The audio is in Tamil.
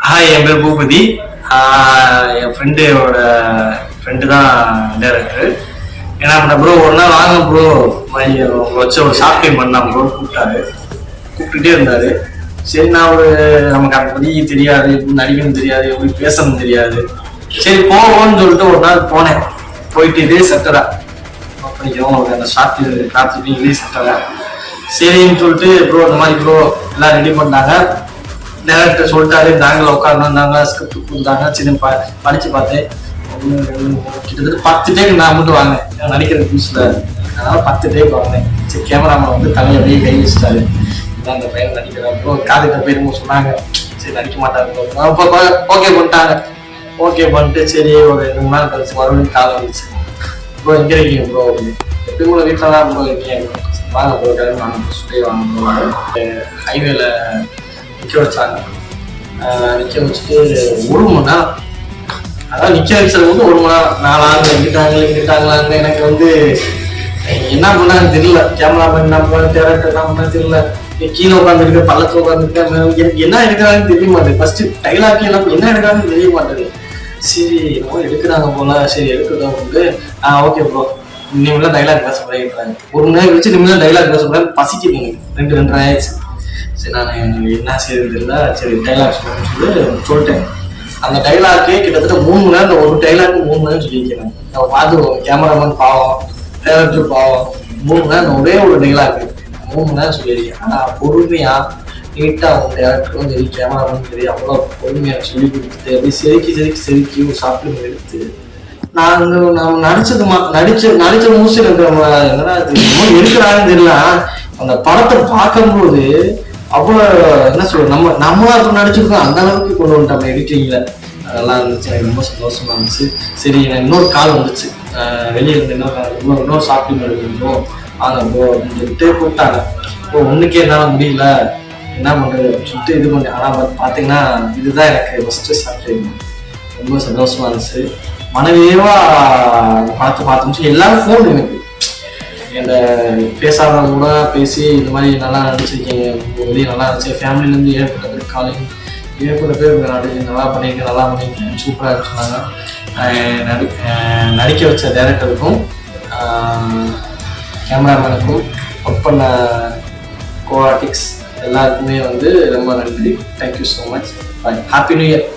ஹாய், என் பேர் பூபதி. என் ஃப்ரெண்டோட ஃப்ரெண்டு தான் டேரக்டர். என்ன பண்ண ப்ரோ, ஒரு நாள் வாங்க ப்ரோ வச்சு ஒரு ஷார்ட் ஃபிலிம் பண்ணலாம் ப்ரோ கூப்பிட்டுட்டே இருந்தாரு. சரி, நான் நமக்கு அதை பற்றி தெரியாது, எப்படி நடிக்கணும் தெரியாது, எப்படி பேசணும் தெரியாது. சரி போவோம்னு சொல்லிட்டு ஒரு நாள் போனேன். போயிட்டு இதே சட்டரா பண்ணிக்கிறோம், அந்த ஷார்ட் காத்துட்டு இதே சட்டரா சரின்னு சொல்லிட்டு ப்ரோ இந்த மாதிரி ப்ரோ எல்லாம் ரெடி பண்ணாங்க. டேரக்டர் சொல்லிட்டாரு, நாங்கள் உட்காந்துருந்தாங்க, ஸ்கிரிப்ட் கொடுத்தாங்க. சின்ன படிச்சு பார்த்தேன். கிட்டத்தட்ட 10 டேக் நான் மட்டும் வாங்கினேன் நடிக்கிற புதுசுல. அதனால 10 டேக் வாங்கினேன். சரி, கேமராமேன் வந்து தலையை அப்படியே கை வச்சிட்டாரு. இதான் அந்த பையன் நடிக்கிறப்போ காலையிட்ட போயிருமோ சொன்னாங்க. சரி, நடிக்க மாட்டாங்க. ஓகே பண்ணிட்டாங்க. ஓகே பண்ணிட்டு சரி ஒரு 2 நாள் கழிச்சு மறுபடியும் கால் வந்துச்சு. ப்ரோ எங்கே இருக்கீங்க ப்ரோ? எப்பயும் கூட வீட்டில் தான் ப்ரோ இருக்கீங்க. வாங்க ப்ரோ கிளம்பி வாங்க சொல்லி வாங்க. ஹைவேல நிற்க வச்சாங்க. நிற்க வச்சுட்டு 1 மணி நேரம், அதான் நிற்க வச்சது வந்து 1 மணி நேரம். நாலாங்க எங்கிட்டாங்களான்னு எனக்கு வந்து என்ன பண்ணான்னு தெரியல. கேமராமேன் என்ன பண்ண, டேரக்டர் என்ன பண்ண தெரியல. கீழே உட்காந்துருக்க, பள்ளத்தில் உட்காந்துருக்கேன். எனக்கு என்ன எடுக்கிறாங்கன்னு தெரிய மாட்டேது. ஃபர்ஸ்ட் டைலாக் எல்லாம் என்ன எடுக்கிறாங்கன்னு தெரிய மாட்டேது. சரி என்னமோ எடுக்கிறாங்க போல, சரி எடுக்கிறதா வந்து ஓகே ப்ரோ இனிமேல் டைலாக் பேச போறாங்க. 1 மணி நேரம் வச்சு இனிமேல் டைலாக் பேச போறேன். பசிக்குது எனக்கு 2 ஆயிடுச்சு. சரி, நான் என்ன செய்யறது தெரியல. சரி டைலாக் சொல்லிட்டேன். அந்த டைலாக்கே கிட்டத்தட்ட 3 மணி நேரம், ஒரு டைலாக் 3 மணி நேரம் சொல்லியிருக்கேன். நம்ம பார்த்துருவோம், கேமராமேன் பாவம், டேரக்டர் பாவம். 3 மணி நேரம் ஒரே ஒரு டைலாக் 3 மணி நேரம் சொல்லியிருக்கேன். ஆனா பொறுமையா நீட்டா அவங்க டேரக்டரும் சரி, கேமராமேன் சரி, அவ்வளோ பொறுமையா சொல்லி கொடுத்துட்டு அப்படியே செதுக்கி ஒரு சாப்பிட்டு எடுத்து நம்ம நடிச்ச மூச்சு என்னன்னா எடுக்கிறாங்கன்னு தெரியல. அந்த படத்தை பார்க்கும்போது அவ்வளோ என்ன சொல்ற, நம்மளா நடிச்சிருக்கோம் அந்த அளவுக்கு கொண்டு வந்துட்டோம் எடிட்டிங்ல. அதெல்லாம் இருந்துச்சு, எனக்கு ரொம்ப சந்தோஷமா இருந்துச்சு. சரி, இன்னொரு கால் வந்துச்சு. வெளியே இருந்து இன்னொரு ஷாப்பிங் எடுக்கணும் வாங்க ப்ரோ அப்படின்னு சொல்லிட்டு கூப்பிட்டாங்க. இப்போ ஒன்றுக்கே என்னால் முடியல, என்ன பண்ணுறது அப்படின்னு சொல்லிட்டு இது பண்ணி. ஆனால் பார்த்தீங்கன்னா இதுதான் எனக்கு ஃபஸ்ட்டு ஷாப்பிங். ரொம்ப சந்தோஷமா இருந்துச்சு. மனைவியவா படத்தை பார்த்துச்சு. எல்லாரும் ஃபோன் எனக்கு இந்த பேசாதவங்க கூட பேசி இந்த மாதிரி நல்லா நடிச்சிருக்கீங்க, வெளியே நல்லா இருந்துச்சு. ஃபேமிலியிலேருந்து ஏற்பட்ட பேர் காலிங், ஏற்பட்ட பேர் நல்லா பண்ணியிருக்கேன், சூப்பராக சொன்னாங்க. நடிக்க வச்ச டேரக்டருக்கும் கேமராமேனுக்கும் ஒர்க் பண்ண கோஆர்டிக்ஸ் எல்லாருக்குமே வந்து ரொம்ப நன்றி. Thank you so much. Bye. Happy new year.